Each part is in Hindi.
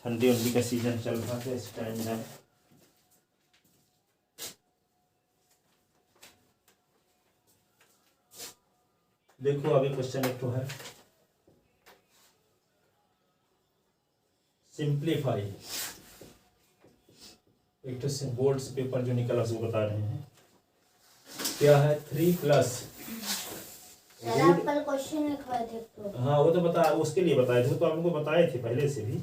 ठंडी उंडी का सीजन चल रहा है इस टाइम में। देखो अभी क्वेश्चन एक तो है सिंप्लीफाई, एक तो बोर्ड से पेपर जो निकला उसको बता रहे हैं क्या है 3 प्लस क्वेश्चन लिखवाए थे तो। हाँ वो तो बता, उसके लिए बताए थे तो आपको बताए थे पहले से भी।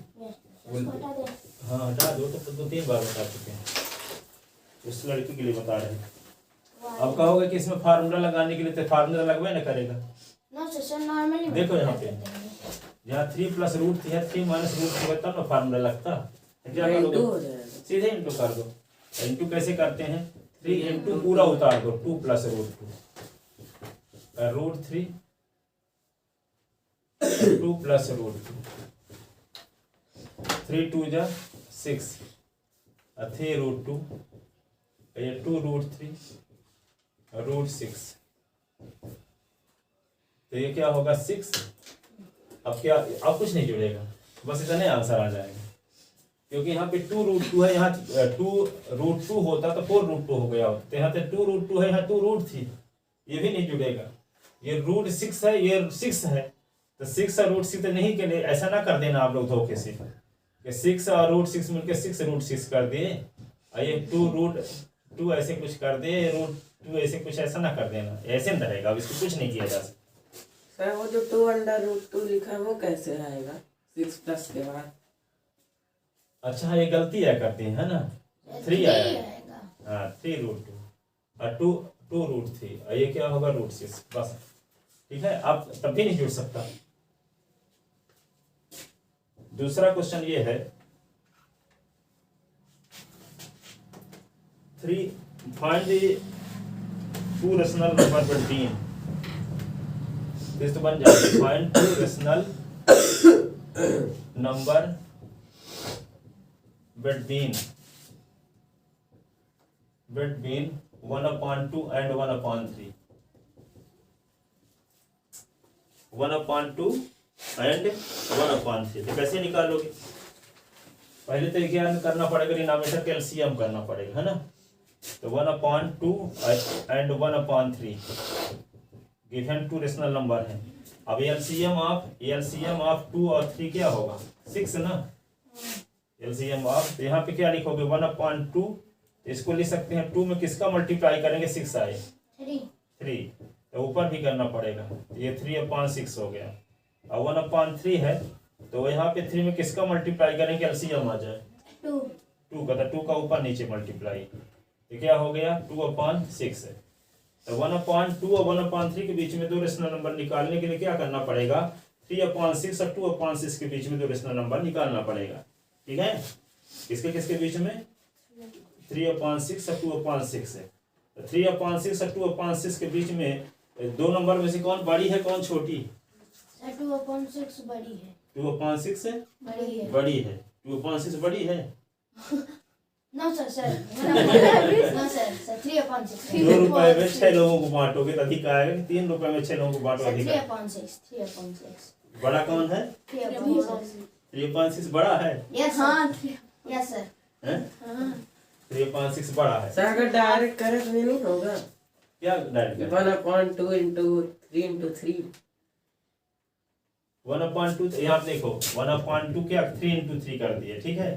हाँ हटा दो, तो 2-3 बार बता चुके हैं, उस लड़की के लिए बता रहे हैं। अब कहोगे कि इसमें फार्मूला लगाने के लिए, तो फार्मूला लगवे ना करेगा। देखो यहाँ पे यहाँ 3 प्लस रूट 3 है, 3 माइनस रूट 3 है, तब ना फार्मूला लगता। क्या करोगे, सीधे इंटू कर दो। इंटू कैसे करते हैं, 3 इंटू पूरा उतार दो, 2 plus root 2 root 3 2 plus root 2 3 2 जा 6 3 रूट 2 ये 2 रूट 3 रूट 6, तो ये क्या होगा 6। अब क्या, अब कुछ नहीं जुड़ेगा, बस इतने आंसर आ जाएगा, क्योंकि यहाँ पे 2 रूट 2 है, यहाँ 2 रूट 2 होता तो 4 रूट 2 हो गया होता, तो यहाँ पे 2 रूट 2 है, यहाँ 2 रूट 3, ये भी नहीं जुड़ेगा। ये रूट 6 है, ये 6 है, तो 6 और रूट 6 तो नहीं के लिए ऐसा ना कर देना आप लोग धोखे से कि 6 और रूट 6 मिलकर 6 रूट 6 कर दिए, और ये 2 रूट 2 ऐसे कुछ कर दिए, रूट 2 ऐसे कुछ, ऐसा ना कर देना, ऐसे नहीं रहेगा। अब इसको कुछ नहीं किया जा सकता। सर वो जो 2 अंडर रूट 2 लिखा है वो कैसे आएगा 6 प्लस के बाद? अच्छा ये गलती आया करते हैं, है ना, 3 आएगा, हाँ 3 रूट 2 और 2 रूट 3, और ये क्या होगा रूट 6, बस ठीक है। अब तब भी नहीं जुड़ सकता। दूसरा क्वेश्चन ये है 3 find the 2 rational number between, इस तो बन जाएगा find 2 rational number between 1/2 and 1/3, 1/2 and 1/3। तो कैसे निकालोगे, पहले तो क्या करना पड़ेगा, डिनोमिनेटर का एलसीएम करना पड़ेगा, है ना। तो 1/2 and 1/3 गिवन 2 रेशनल नंबर है। अब एलसीएम ऑफ 2 और 3 क्या होगा 6 ना, एलसीएम ऑफ, यहाँ पे क्या लिखोगे 1/2, इसको लिख सकते हैं 2 में किसका मल्टीप्लाई करेंगे 6 आए 3, तो ऊपर भी करना पड़ेगा, ये 3/6 हो गया। और 1/3 है, तो यहाँ पे 3 में किसका मल्टीप्लाई करेंगे एलसीएम आ जाए 2 का, तो 2 का ऊपर नीचे मल्टीप्लाई, तो क्या हो गया 2/6 है। तो 1/2 और 1/3 के बीच में 2 रेशनल नंबर निकालने के लिए क्या करना पड़ेगा, 3/6 और 2/6 के बीच में 2 रेशनल नंबर निकालना पड़ेगा, ठीक है। किसके किसके बीच में 3/6 और 2/6 है, तो 3/6 और 2/6 के बीच में 2 नंबर में से कौन बड़ी है कौन छोटी, 2/6 बड़ी है, 2/6 है बड़ी है, 2/6 बड़ी है। नो सर नो सर 3/6 2 रुपए में 6 लोगों को बांटोगे तो अधिक आएगा कि 3 रुपए में 6 लोगों को बांटो अधिक आएगा? 3/6 बड़ा कौन है 3/6 बड़ा है, यस यस सर हैं 3/6 बड़ा है। सर अगर डायरेक्ट करे तो नहीं होगा, क्या डायरेक्ट 1/2 into 3 into 3 1/2, यहाँ देखो 1/2 क्या 3 into 3 कर दिए, ठीक है।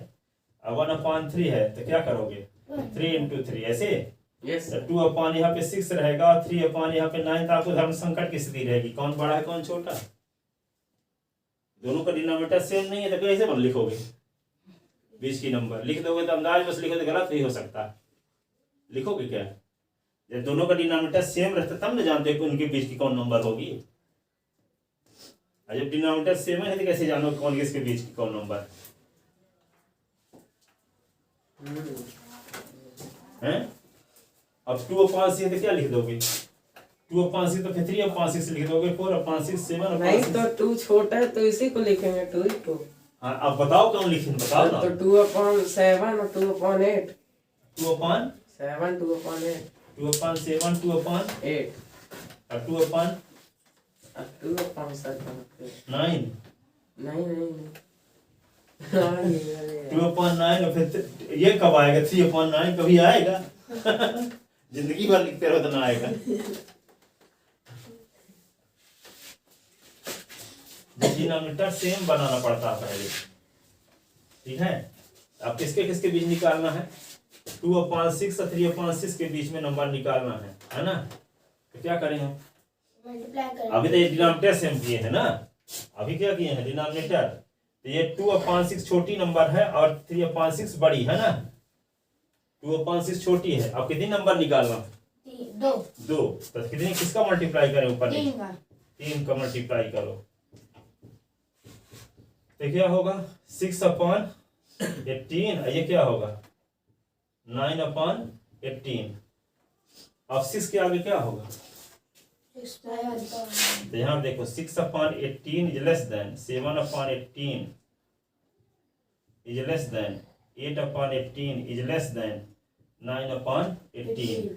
अब 1/3 है तो क्या करोगे 3 into 3 ऐसे, यस 2 यहाँ पे 6 रहेगा और 3 यहाँ पे 9, तो आपको धर्म संकट की स्थिति रहेगी, कौन बड़ा है कौन छोटा, दोनों का डिनोमिनेटर सेम नहीं है, तो कैसे बन लिखोगे, बीच की नंबर लिख दोगे तो अंदाज बस लिखो तो गलत नहीं हो सकता, लिखोगे क्या, जब दोनों का डिनोमिनेटर सेम रहता तब ना जानते हो कि उनके बीच की कौन नंबर होगी, जब डिनोमिनेटर सेम है तो कैसे जानो कौन किसके बीच की कौन नंबर है। अब 2/6 तो क्या लिख दोगे 2/6 तो फिर 3/6 लिख दोगे, 4/6 7 नहीं तो 2 छोटा है तो इसी को लिखेंगे 2 हाँ अब बताओ कौन लिखें बताओ ना, तो 2/7 और 2/8 2/7 2/8 2/7 2/8 और 2/9 नहीं हाँ, ये 2/9 और फिर ये कब आएगा? 3/9 कभी आएगा? जिंदगी भर लिखते रहो तो ना आएगा। डिनोमिनेटर सेम बनाना पड़ता है पहले, ठीक है। अब किसके किसके बीच निकालना है? 2/6 और 3/6 के बीच में नंबर निकालना है ना। तो क्या करें हम? मल्टीप्लाई करें। अभी तो ये डिनोमिनेटर सेम किए हैं ना, अभी क्या किए हैं डिनोमिनेटर। तो ये 2/6 छोटी नंबर है और 3/6 बड़ी है ना। 2/6 छोटी है। अब कितनी नंबर निकालना? 2 दो। तो कितनी किसका मल्टीप्लाई करें ऊपर? 3 का। 3 का मल्टीप्लाई करो तो क्या होगा? 6/18। ये क्या होगा? 9/18। अब 6 के आगे क्या होगा? 6 का तो यहाँ देखो 6/18 is less than 7/18 is less than 8/18 is less than 9/18।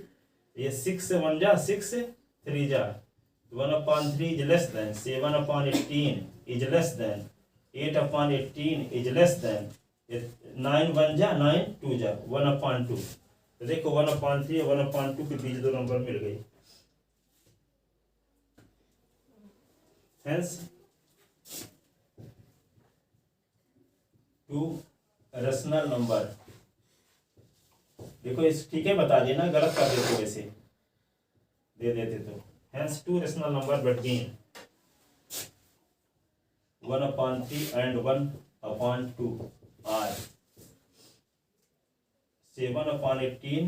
ये 6 से 1 जा 6 3 जा 1/3 is less than 7/18 is less than 8/18 is less than 9 1 जा 9 2 जा 1/2। तो देखो 1/3 और 1/2 के बीच दो नंबर मिल गई। Hence, 2 rational number. देखो इस ठीक है बता देना, गलत कर देते वैसे दे देते तो। Hence 2 rational number between 1/3 and 1/2 are 7/18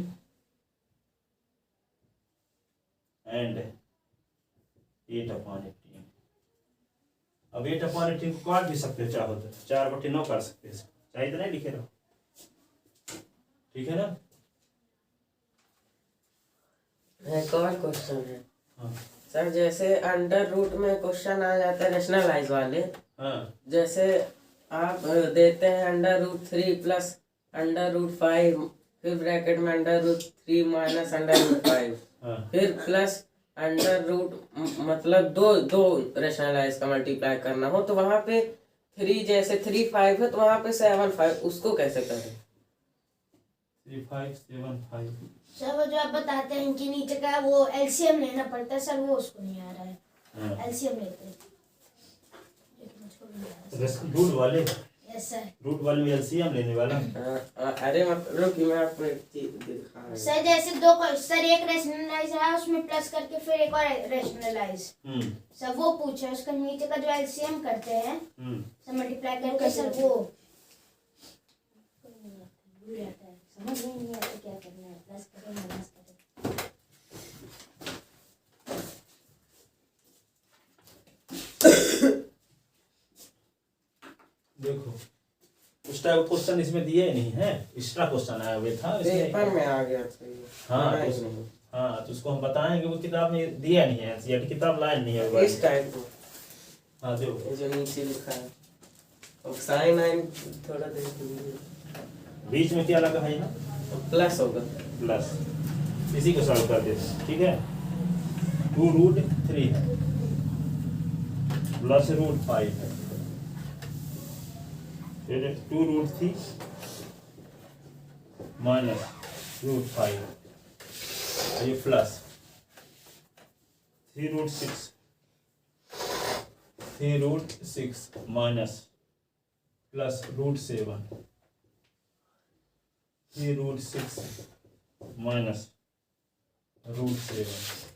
and 8/18। अब 8/18 को काट भी सकते हो चाहो तो, 4/9 कर सकते हो, चाहे तो नहीं लिखे रहो, ठीक है ना। एक और क्वेश्चन है हाँ सर। जैसे अंडर रूट में क्वेश्चन आ जाता है रैशनलाइज वाले। हाँ जैसे आप देते हैं √3 प्लस √5, फिर ब्रैकेट में √3 माइनस √5, हाँ फिर प्लस मतलब दो रैशनलाइज का मल्टीप्लाई करना हो तो वहां पे 3 जैसे 3 5 है तो वहां पे 7 5, उसको कैसे करें? 3 5 7 5। सर वो जो आप बताते हैं कि नीचे का वो एलसीएम लेना पड़ता है सर, वो उसको नहीं आ रहा है। हाँ एलसीएम लेते हैं लेकिन मुझको नहीं आ रहा है। रूट वाले, यस सर। रूट वाले में एलसीएम लेने वाला। अरे मतलब कि मैं आपको एक चीज दिखा रहा हूं। सर जैसे दो सर एक रैशनलाइज है उसमें प्लस करके फिर एक और रैशनलाइज सर वो पूछे, उसका नीचे का जो एलसीएम करते हैं सर मल्टीप्लाई करके सर वो भूल जाता है, समझ में नहीं आता क्या करना है, प्लस करें माइनस करें। देखो उस टाइप क्वेश्चन इसमें दिए नहीं है, एक्स्ट्रा क्वेश्चन आया हुआ था पेपर इसमें। में आ गया था ये। हाँ नहीं, तो नहीं। हाँ तो उसको हम बताएंगे, वो किताब में दिया नहीं है, ये किताब लाइन नहीं है वो इस टाइप को हाँ देखो ये जो नीचे लिखा है और साइन आइन थोड़ा देख लीजिए, बीच में क्या लगा है ना प्लस होगा। प्लस, इसी को सॉल्व कर देते हैं, ठीक है। 2√3 है प्लस √5 है, फिर 2√3 माइनस √5 ये प्लस 3√6 माइनस प्लस √7 3√6 माइनस √7।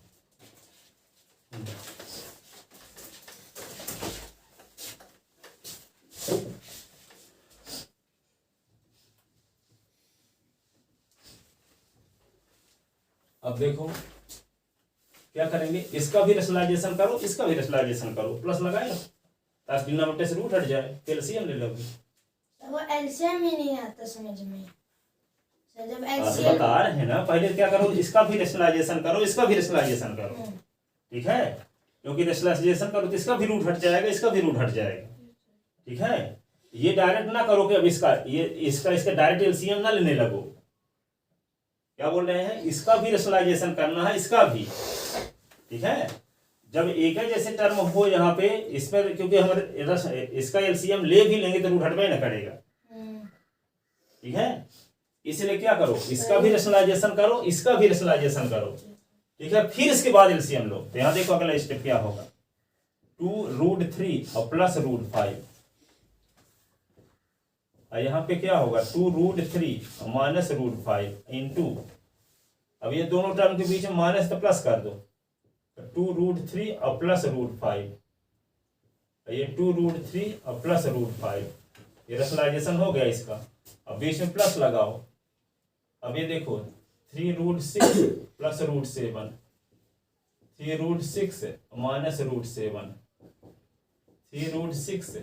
अब देखो क्या करेंगे, इसका भी रैशनलाइजेशन करो, इसका भी रैशनलाइजेशन करो, प्लस लगाए ना ताकि डिनोमिनेटर से रूट हट जाए, एलसीएम ले लो। वो एलसीएम ही नहीं आता समझ में सर। जब आप एलसीएम बता रहे हैं ना, पहले क्या करो, इसका भी रैशनलाइजेशन करो, इसका भी रैशनलाइजेशन करो, ठीक है। क्योंकि रैशनलाइजेशन करो तो इसका भी रूट हट जाएगा, इसका भी रूट हट जाएगा, ठीक है। ये डायरेक्ट ना करो कि अब इसका इसका डायरेक्ट एलसीएम ना लेने लगो। क्या बोल रहे हैं, इसका भी रैशनलाइजेशन करना है, इसका भी, ठीक है। जब एक है जैसे टर्म हो यहाँ पे इसमें, क्योंकि हमारे इसका एलसीएम ले भी लेंगे तो रूट हटबे ना करेगा, ठीक है। इसलिए क्या करो, इसका भी रेशनलाइजेशन करो, इसका भी रेशनलाइजेशन करो, ठीक है, फिर इसके बाद एलसीएम लो। तो यहाँ देखो अगला स्टेप क्या होगा, 2√3 और प्लस √5, और यहाँ पे क्या होगा 2√3 और माइनस √5 इंटू, अब ये दोनों टर्म के बीच में माइनस तो प्लस कर दो, 2√3 और प्लस √5, ये 2√3 और प्लस √5, ये रेशनलाइजेशन हो गया इसका। अब बीच में प्लस लगाओ, अब ये देखो 3√6 प्लस √7, 3√6 माइनस √7, 3√6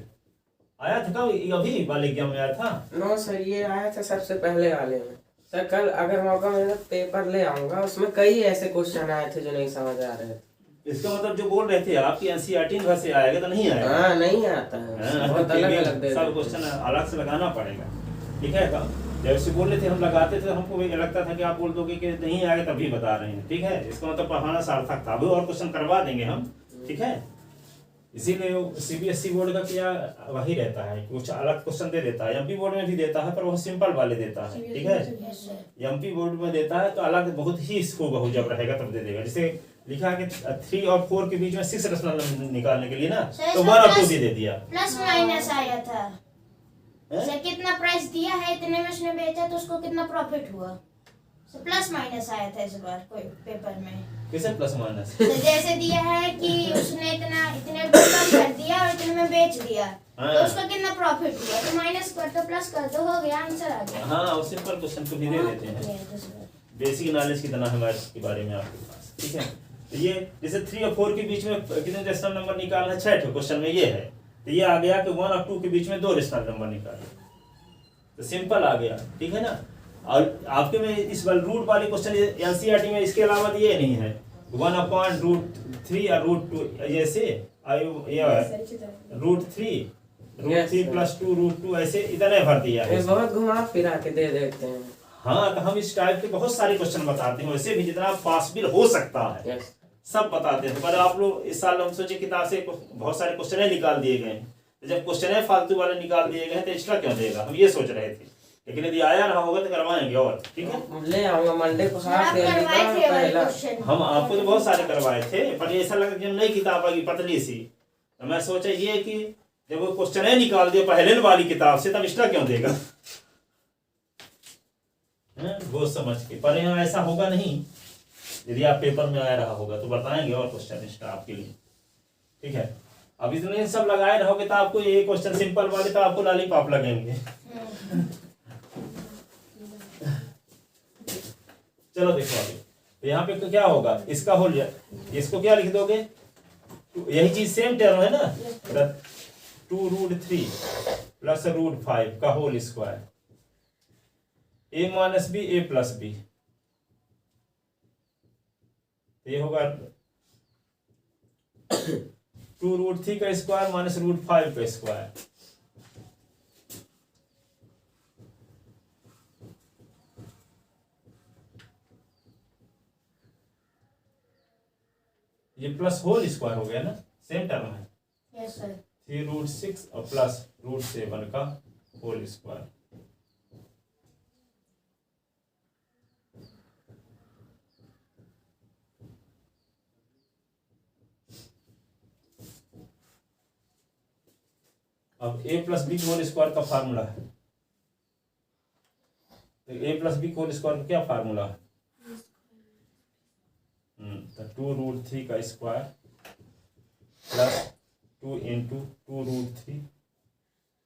आया था कब, अभी वाले एग्जाम में आया था? नो सर, ये आया था सबसे पहले वाले में सर। कल अगर मौका मिले पेपर ले आऊंगा, उसमें कई ऐसे क्वेश्चन आए थे जो नहीं समझ आ रहे थे। इसका मतलब जो बोल रहे थे आपकी एनसीईआरटी में से आएगा तो नहीं आएगा? हाँ, नहीं आता है, बहुत अलग अलग दे सब क्वेश्चन अलग से लगाना पड़ेगा, ठीक है। जैसे बोल रहे थे हम लगाते थे, हमको ये लगता था कि आप बोल दोगे कि नहीं आएगा तभी बता रहे हैं, ठीक है। इसका मतलब पढ़ाना सार्थक था, अभी और क्वेश्चन करवा देंगे हम, ठीक है। इसीलिए सीबीएसई बोर्ड का क्या वही रहता है, कुछ अलग क्वेश्चन दे देता है, एमपी बोर्ड में भी देता है पर वो सिंपल वाले देता है, ठीक है। एमपी बोर्ड में देता है तो अलग बहुत ही इसको बहु जब रहेगा तब दे देगा। जैसे लिखा है कि 3 और 4 के बीच में 6 रेशनल निकालने के लिए ना, तो 1 और 2 दे दिया, प्लस माइनस आया था, उसे कितना प्राइस दिया है, इतने में उसने बेचा तो उसको कितना प्रॉफिट हुआ, प्लस माइनस आया था इस बार कोई पेपर में। कैसे प्लस माइनस? तो जैसे दिया है कि उसने इतने रुपए कर दिया और इतने में बेच दिया, तो उसका कितना प्रॉफिट हुआ, तो माइनस कर दो प्लस कर दो, हो गया आंसर आ गया। हाँ, और सिंपल क्वेश्चन को भी दे देते हैं, बेसिक नॉलेज कितना है मैथ्स के बारे में आपके पास, ठीक है। तो ये जैसे 3 और 4 के बीच में कितने रेशनल नंबर निकालना है, 6 क्वेश्चन में ये है, तो ये आ गया कि 1 और 2 के बीच में 2 रेशनल नंबर निकाले, तो सिंपल आ गया, ठीक है ना। और आपके में इस बार रूट वाले क्वेश्चन एनसीईआरटी में इसके अलावा ये नहीं है, 1/√3 और √2 जैसे √3 प्लस 2 ऐसे इतने भर दिया है, बहुत घुमा फिरा के दे देते हैं। हाँ, तो हम इस टाइप के बहुत सारे क्वेश्चन बताते हैं, वैसे भी जितना पॉसिबल हो सकता है सब बताते हैं। पर आप लोग इस साल हम सोचे किताब से बहुत सारे क्वेश्चन निकाल दिए गए हैं, तो जब क्वेश्चन फालतू वाले निकाल दिए गए तो एक्स्ट्रा क्यों देगा, हम ये सोच रहे थे। लेकिन यदि आया ना होगा तो करवाएंगे, और ठीक है ले आऊंगा मंडे को। हम आपको तो बहुत सारे करवाए थे, पर ऐसा लगा कि नई किताब आ गई पतली सी, तो मैं सोचा ये कि जब वो क्वेश्चन निकाल दिया पहले वाली किताब से, तब एक्स्ट्रा क्यों देगा, वो समझ के। पर यहाँ ऐसा होगा नहीं, यदि आप पेपर में आया रहा होगा तो बताएंगे और क्वेश्चन एक्स्ट्रा आपके लिए, ठीक है। अब इतने सब लगाए रहोगे तो आपको ये क्वेश्चन सिंपल वाले तो आपको लॉलीपॉप लगेंगे। चलो देखो आगे, तो यहाँ पे क्या होगा, इसका होल, इसको क्या लिख दोगे, यही चीज सेम टर्म है ना, 2√3 प्लस √5 का whole square, a minus b a plus b, ये होगा 2√3 का स्क्वायर माइनस √5 का स्क्वायर, ये प्लस होल स्क्वायर हो गया ना, सेम टर्म है। Yes sir. 3√6 और प्लस √7 का होल स्क्वायर, अब a plus b whole square का फार्मूला है, तो a plus b whole square का क्या फार्मूला है, तो 2√3 का square plus 2 into 2√3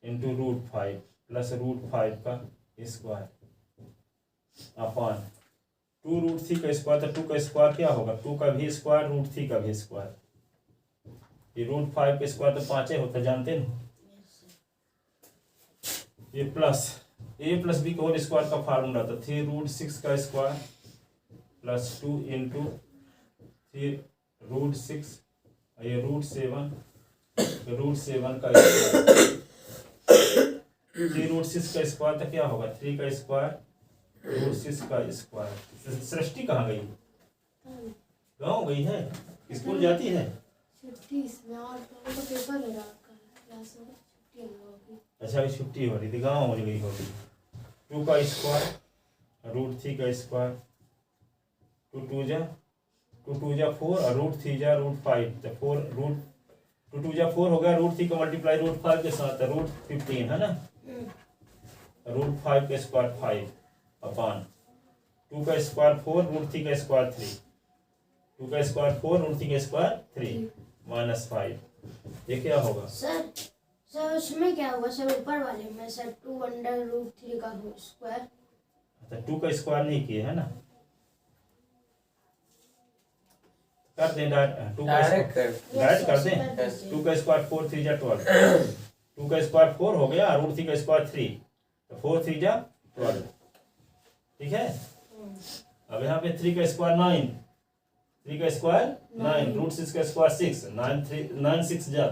into √5 plus √5 का स्क्वायर अपॉन 2√3 का स्क्वायर, तो 2 का स्क्वायर क्या होगा, 2 का भी स्क्वायर √3 का भी स्क्वायर, ये √5 का स्क्वायर तो 5 होता, जानते हैं। ये प्लस a प्लस बी का होल स्क्वायर का फार्मूला था 3√6 का स्क्वायर प्लस 2 इंटू 3√6, ये √7 का स्क्वायर, 3√6 का स्क्वायर तो क्या होगा, 3 का स्क्वायर √6 का स्क्वायर। सृष्टि कहाँ गई, गाँव गई है, स्कूल जाती है। छुट्टी इसमें और कल का पेपर है रात का क्लास में छुट्टी होगी। अच्छा अभी छुट्टी हो रही थी, गाँव हो गई होगी। 2 का स्क्वायर √3 का स्क्वायर 2 2 जा 4 और √3 जा √5 तो 4 2 2 जा 4 हो गया, √3 का मल्टीप्लाई √5 के साथ √15 है ना, √5 का स्क्वायर 5 अपॉन 2 का स्क्वायर 4 √3 का स्क्वायर 3 2 का स्क्वायर 4 √3 का स्क्वायर 3 -5। ये क्या होगा सर उसमें क्या होगा सर ऊपर वाले में सर 2√3 का स्क्वायर। तो 2 का स्क्वायर नहीं किए है ना, कर दें डायरेक्ट कर दें। 2 का स्क्वायर 4 3 जा 12 2 का स्क्वायर 4 हो गया, √3 का स्क्वायर 3 तो 4 3 जा 12 ठीक है। अब यहाँ पे 3 का स्क्वायर 9 3 का स्क्वायर 9 √6 का स्क्वायर 6 9 6 जा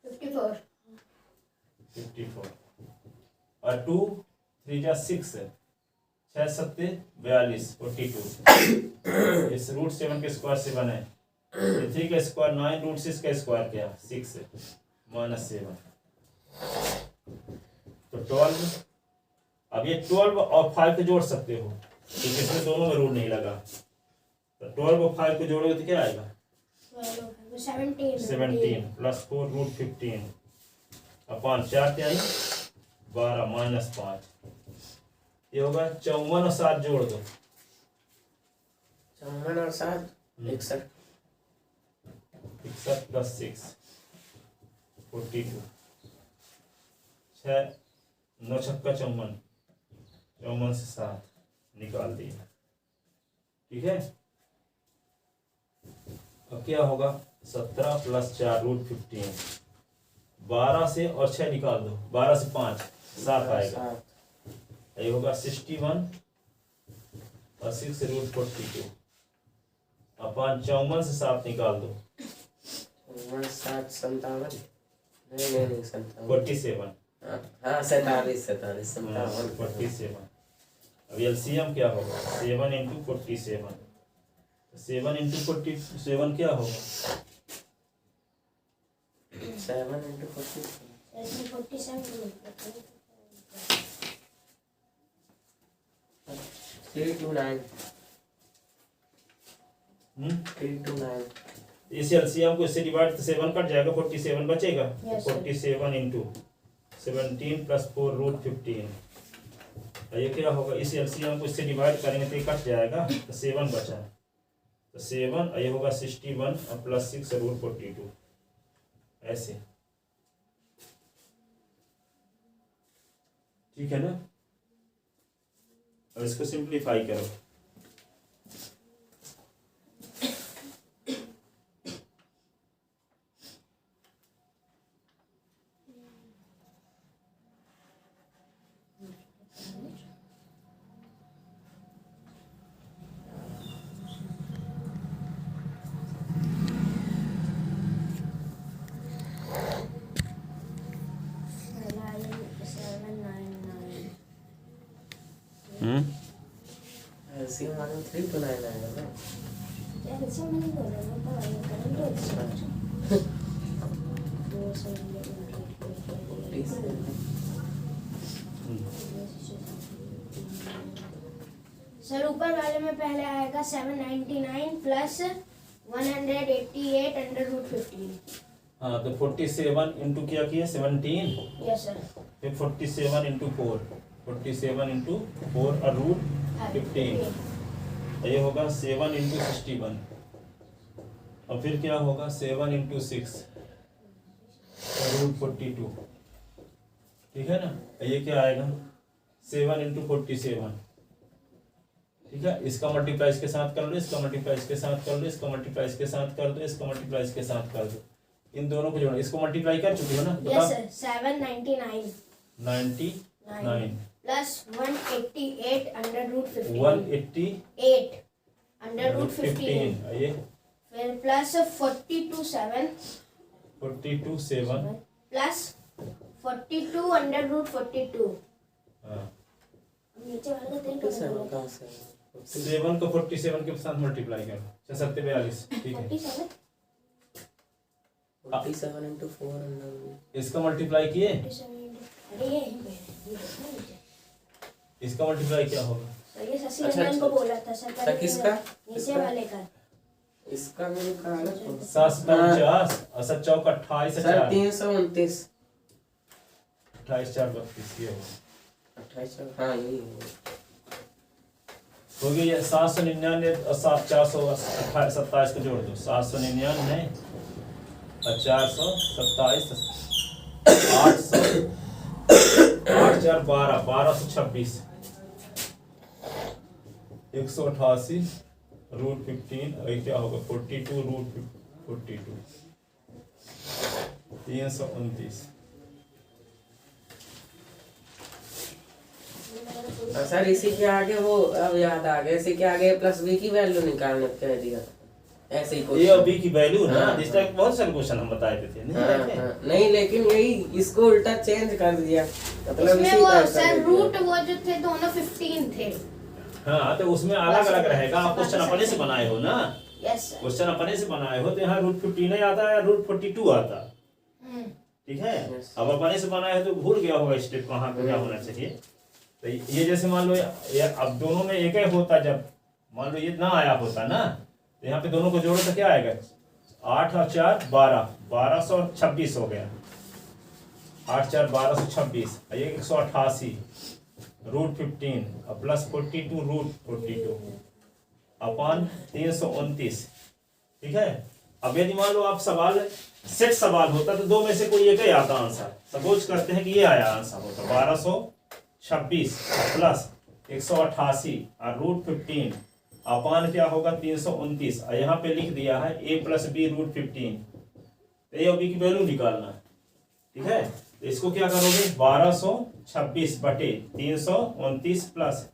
54 और 2 3 जा 6 6 7 42 42 इस √7 के स्क्वायर से बने 3 का स्क्वायर 9 √6 का स्क्वायर क्या 6 -7 तो 12। अब ये 12 और 5 को जोड़ सकते हो क्योंकि इसमें दोनों में रूल नहीं लगा, तो 12 और 5 को जोड़ोगे तो क्या आएगा 17 प्लस 4 √15 अपॉन 4 त्याई 12 -5 ये होगा 54 और 7 जोड़ दो 54 और 7 61 61 प्लस 6 42 6 9 छक्का 54 54 से 7 निकाल दिया ठीक है। अब क्या होगा 17 प्लस 4 √15 12 से और 6 निकाल दो 12 से 5 7 आएगा, ये होगा 61 और 6 √42 अपॉन 54 से 7 निकाल दो 7 57 नहीं 47 हाँ 47 57 47। अब एलसीएम क्या होगा 7 × 47 7 × 47 क्या होगा 7 × 47 329 इस एलसीएम को इससे डिवाइड तो 7 कट जाएगा 47 बचेगा। Yes, 47 × 17 प्लस 4 √15 ये क्या होगा, इस एलसीएम को इससे डिवाइड करेंगे तो ये कट जाएगा तो 7 बचा तो 7 ये होगा 61 और प्लस 6 √42 ऐसे ठीक है ना। अब इसको सिंप्लीफाई करो ऐसे मानो 329 आएगा ना सर ऊपर वाले में पहले आएगा 799 प्लस 188 √15। हाँ तो 47 इंटू क्या किया 17 यस सर फिर 47 × 4 47 × 4 और √15 ये होगा 7 × 61 और फिर क्या होगा 7 × 6 √42 ठीक है ना। ये क्या आएगा 7 × 47 ठीक है। इसका मल्टीप्लाई इसके साथ कर लो, इसका मल्टीप्लाई इसके साथ कर लो, इसका मल्टीप्लाई इसके साथ कर दो, इसका मल्टीप्लाई इसके साथ कर दो, इन दोनों को जोड़ो। इसको मल्टीप्लाई कर चुके हो ना यस सर 799 99 प्लस 188 √15 188 √15 ये फिर प्लस 42 7 प्लस 42 √42 हाँ नीचे वाला तो 47 कहाँ से 7 को 47 के साथ मल्टीप्लाई करो 6 7 42 ठीक है। 47 47 into 4 अंडर रूट। इसका मल्टीप्लाई किए, अरे ये यहीं पे है, ये देखो नीचे। इसका मल्टीप्लाई क्या होगा? सर ये शशि अच्छा, रंजन को बोला था सर, अच्छा, किसका? नीचे किसका? वाले का। इसका भी निकाला तो। 749 और 7 चौक 28 सर 4 329 28 4 32 ये होगा। 28। हाँ यही है। हो गया 799 और 7 427 को जोड़ दो। 799 और 427 800 8 4 12 1226 188 रूट 15 और ये क्या होगा 42 रूट 42 329। सर इसी के आगे वो अब याद आ गया, इसी के आगे प्लस बी की वैल्यू निकालने को कह दिया ऐसे ही कुछ। ए और बी की वैल्यू ना, हाँ, इस टाइप के बहुत सारे क्वेश्चन हम बताए थे नहीं हाँ, रखे? हाँ, नहीं लेकिन यही इसको उल्टा चेंज कर दिया, मतलब इसमें इसी वो टाइप का सर दे दिया। रूट वो जो थे दोनों 15 थे। हाँ तो उसमें अलग अलग रहेगा। आप क्वेश्चन अपने से बनाए हो ना, यस सर। क्वेश्चन अपने से बनाए हो तो यहाँ रूट 15 आता है, रूट 42 आता। ठीक है, Yes. अब अपने से बनाए हो तो भूल गया होगा स्टेप कहाँ पे क्या होना चाहिए। तो ये जैसे मान लो ये अब दोनों में एक ही होता, जब मान लो ये ना आया होता ना तो यहाँ पे दोनों को जोड़ो तो क्या आएगा 8 और 4 12 1226 हो गया। 8 4 1226 ये 188 रूट 15 और प्लस 42 रूट 42 अपॉन 329। ठीक है, अब यदि मान लो आप सवाल सेट सवाल होता तो दो में से कोई एक ही आता आंसर। सपोज करते हैं कि ये आया आंसर होता 1226 प्लस 188 और रूट 15 अपॉन क्या होगा 329 और यहाँ पे लिख दिया है a प्लस बी रूट 15। तो ए और बी की वैल्यू निकालना है। ठीक है, तो इसको क्या करोगे 1226 बटे 329 प्लस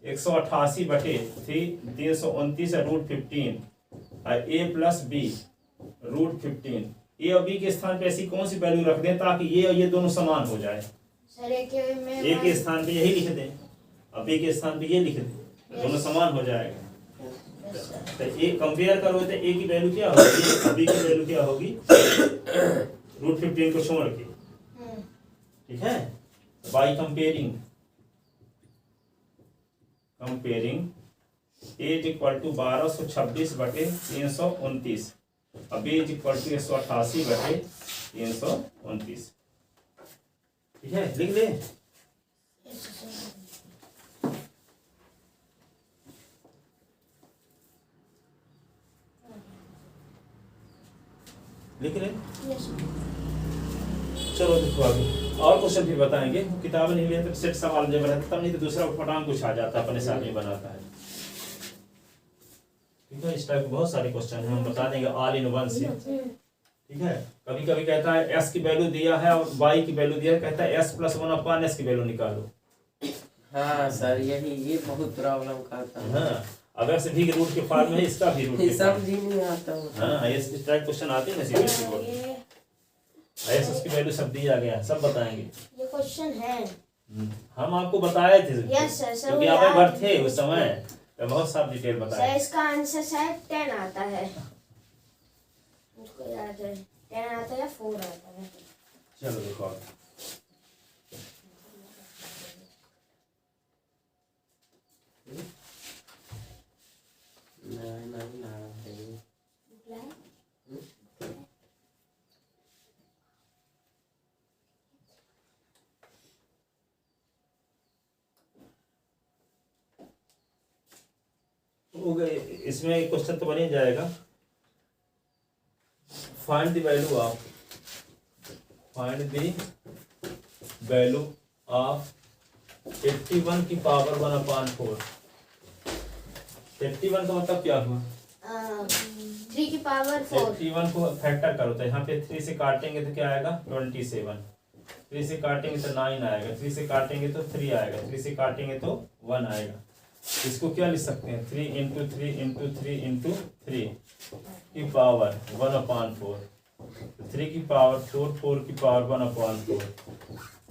188 बटे 329 रूट 15 और a प्लस बी रूट 15। ए और बी के स्थान पे ऐसी कौन सी वैल्यू रख दें ताकि ये और ये दोनों समान हो जाए। सर एक में ए के स्थान पे यही लिख दें और बी के स्थान पे ये लिख दें, दोनों समान हो जाएगा। तो ए कंपेयर करो तो ए की वैल्यू क्या होगी और बी की वैल्यू क्या होगी रूट 15 को छोड़ के। ठीक है, by comparing a is equal to 1226 बटे 329 और बी इज इक्वल टू 188 बटे 329। ठीक है, लिख ले। लिख ले। चलो देखो आगे और क्वेश्चन फिर बताएंगे। किताब नहीं लिया तो सेट सवाल जब रहता तब, नहीं तो दूसरा पटांग कुछ आ जाता अपने साथ में बनाता है। ठीक है, इस टाइप के बहुत सारे क्वेश्चन हैं, हम बता देंगे ऑल इन वन से। ठीक है, कभी कभी कहता है एस की वैल्यू दिया है और वाई की वैल्यू दिया है, कहता है एस प्लस 1 अपॉन एस की वैल्यू निकालो। हाँ सर यही ये बहुत प्रॉब्लम करता है। हाँ, अब ऐसे भी के रूट के फॉर्म में है, इसका भी रूट के सब फॉर्म। जी नहीं आता हूँ। हाँ, इस टाइप क्वेश्चन आते हैं ना सीबीएसई बोर्ड में। एस उसकी वैल्यू सब दिया गया है, सब बताएंगे। ये क्वेश्चन है। हम आपको बताए थे यस सर, सब क्योंकि आप एक बार थे उस समय, तो बहुत सब डिटेल सर बताए। इसका आंसर शायद 10 आता है, मुझको याद है 10 आता है या 4 आता है। चलो देखो आप। हो गए, इसमें एक क्वेश्चन तो बन ही जाएगा। फाइंड द वैल्यू ऑफ 81 की पावर 1/4। 81 का मतलब क्या हुआ 3 की पावर 4। 81 को फैक्टर करो तो यहाँ पे 3 से काटेंगे तो क्या आएगा 27। 3 से काटेंगे तो 9 आएगा, 3 से काटेंगे तो 3 आएगा, 3 से काटेंगे तो 1 आएगा। इसको क्या लिख सकते हैं 3 इंटू 3 इंटू 3 इंटू 3 की पावर 1/4। 3 की पावर 4, 4 की पावर 1/4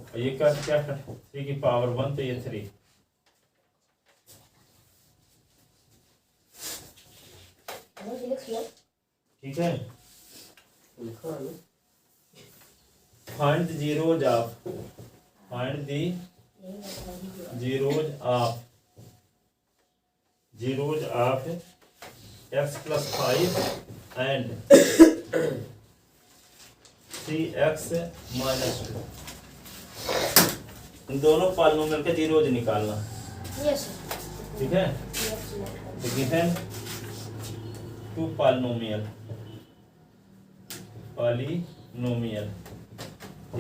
और ये क्या 3 की पावर 1 तो ये 3। ठीक है, लिखो ना। Find the zeros of x plus 5 and 3x minus 2। इन दोनों पॉलिनोमियल के जीरोज निकालना, यस सर। ठीक है। तो गिवन टू पॉलिनोमियल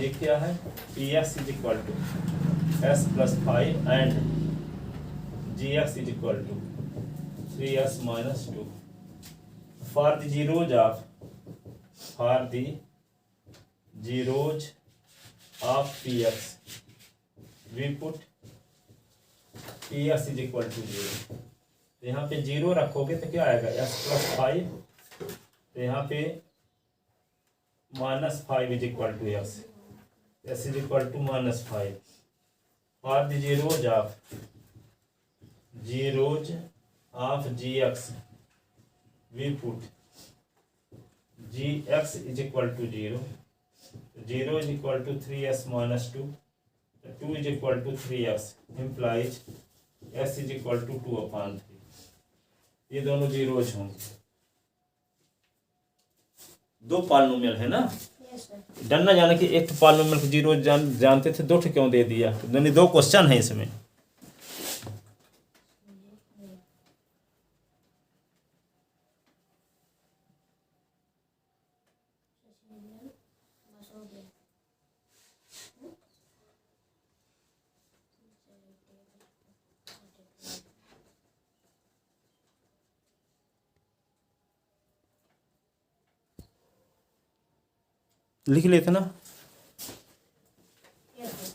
ये क्या है, px is equal to s plus 5 and gx is equal to 3s minus 2। For the zeros of px we put px is equal to 0। तो यहाँ पे 0 रखोगे तो क्या आएगा, s प्लस 5, तो यहाँ पे minus 5 is equal to s is equal to minus 5। For the zeros of gx we put gx is equal to 0, 0 is equal to 3s minus 2, 2 is equal to 3s implies s is equal to 2/3। ये दोनों जीरोज होंगे, दो पॉलिनोमियल है ना। Yes sir. डर ना जाने कि एक पॉलिनोमियल को जीरो जानते थे, दो क्यों दे दिया, यानी दो क्वेश्चन है इसमें। लिख लेते ना। Yes sir.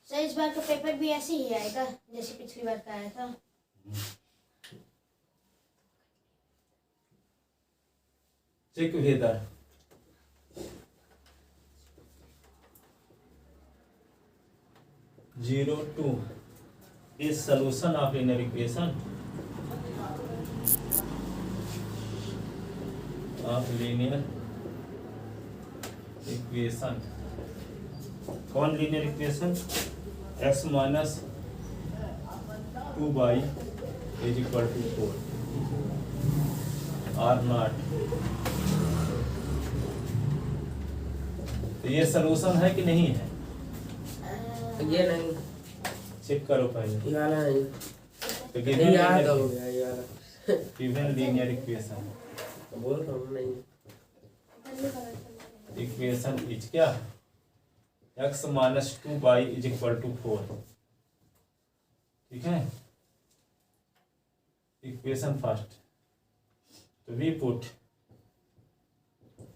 सर इस बार का पेपर भी ऐसे ही आएगा जैसे पिछली बार का आया था। Check whether zero two is solution of linear equation कौन linear equation, x minus 2y is equal to 4 or not. तो ये सॉल्यूशन है कि नहीं है, ये नहीं, चेक करो पहले। ये वाला नहीं, तो नहीं याद हो गया ये वाला। गिवन लीनियर इक्वेशन, बोल रहा हूँ नहीं। इक्वेशन इज क्या, x minus 2y is equal to 4, ठीक है। इक्वेशन फर्स्ट, तो we put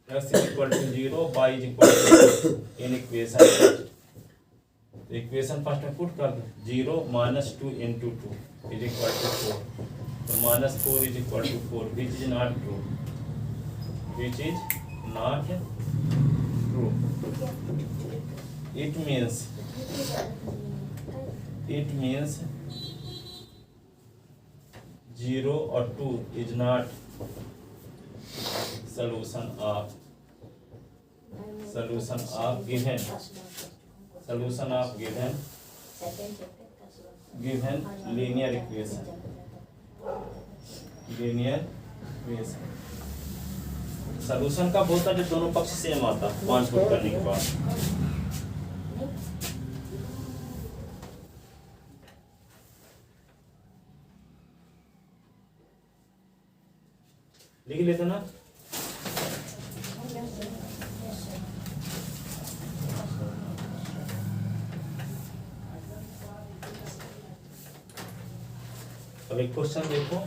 x is equal to 0, y is equal to in equation first. तो इक्वेशन फर्स्ट में पुट कर दो, 0 minus 2 into 2 is equal to 4। तो minus 4 is equal to 4 which is not true, which is not true। It means 0 or 2 is not solution of given linear equation। Solution का होता जब दोनों पक्ष सेम आता 5 पुट करने के बाद। लिख लेते ना। अब एक क्वेश्चन देखो,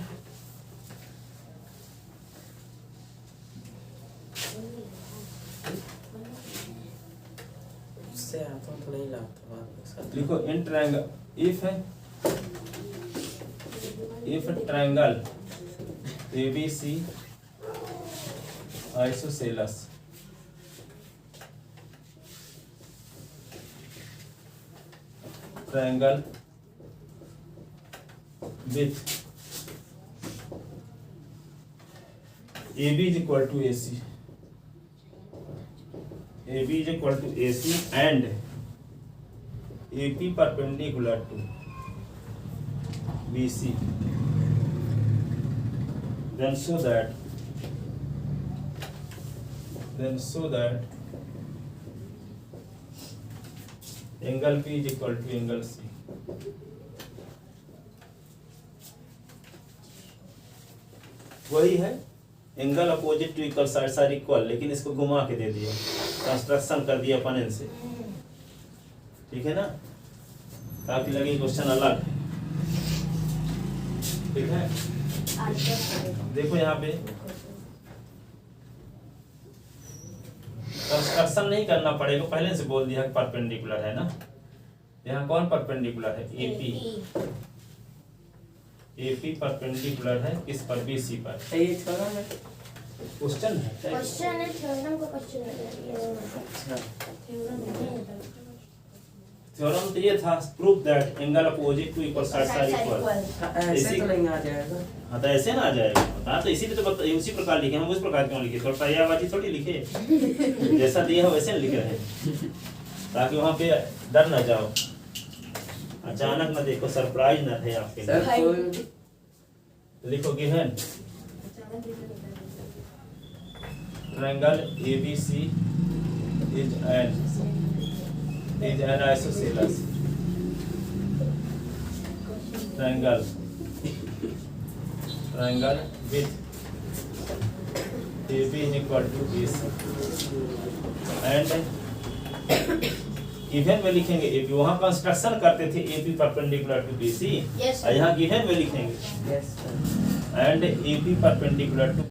आता तो नहीं लाता लिखो in triangle if triangle ABC isosceles triangle with AB is equal to AC. AB is equal to AC and AP perpendicular to BC. Then show that angle P is equal to angle C. वही है angle opposite to equal side side equal, लेकिन इसको घुमा के दे दिया, कंस्ट्रक्शन कर दिया अपन इनसे, ठीक है ना, ताकि लगे क्वेश्चन अलग, ठीक है। देखो यहाँ पे कंस्ट्रक्शन नहीं करना पड़ेगा, पहले से बोल दिया परपेंडिकुलर है ना। यहाँ कौन परपेंडिकुलर है? एपी। एपी परपेंडिकुलर है किस पर? बीसी पर। ये थ्योरम है, क्वेश्चन है, क्वेश्चन है, थ्योरम का क्वेश्चन है। थ्योरम तो ये था, prove that angle opposite to equal side side equal. ऐसे तो नहीं आ जाएगा। हाँ तो ऐसे ना आ जाएगा, हाँ तो इसीलिए तो उसी प्रकार लिखे, हम उस प्रकार क्यों लिखे, थोड़ा पर्यायवाची थोड़ी लिखे, जैसा दिया वैसे लिख रहे हैं, ताकि वहाँ पे डर ना जाओ, अचानक ना देखो, सरप्राइज ना थे आपके लिए। लिखो given triangle ABC is an isosceles triangle with AB is equal to BC and given में लिखेंगे AP, वहाँ कंस्ट्रक्शन करते थे AP perpendicular to BC, Yes, यहाँ गिवन में लिखेंगे yes and AP perpendicular to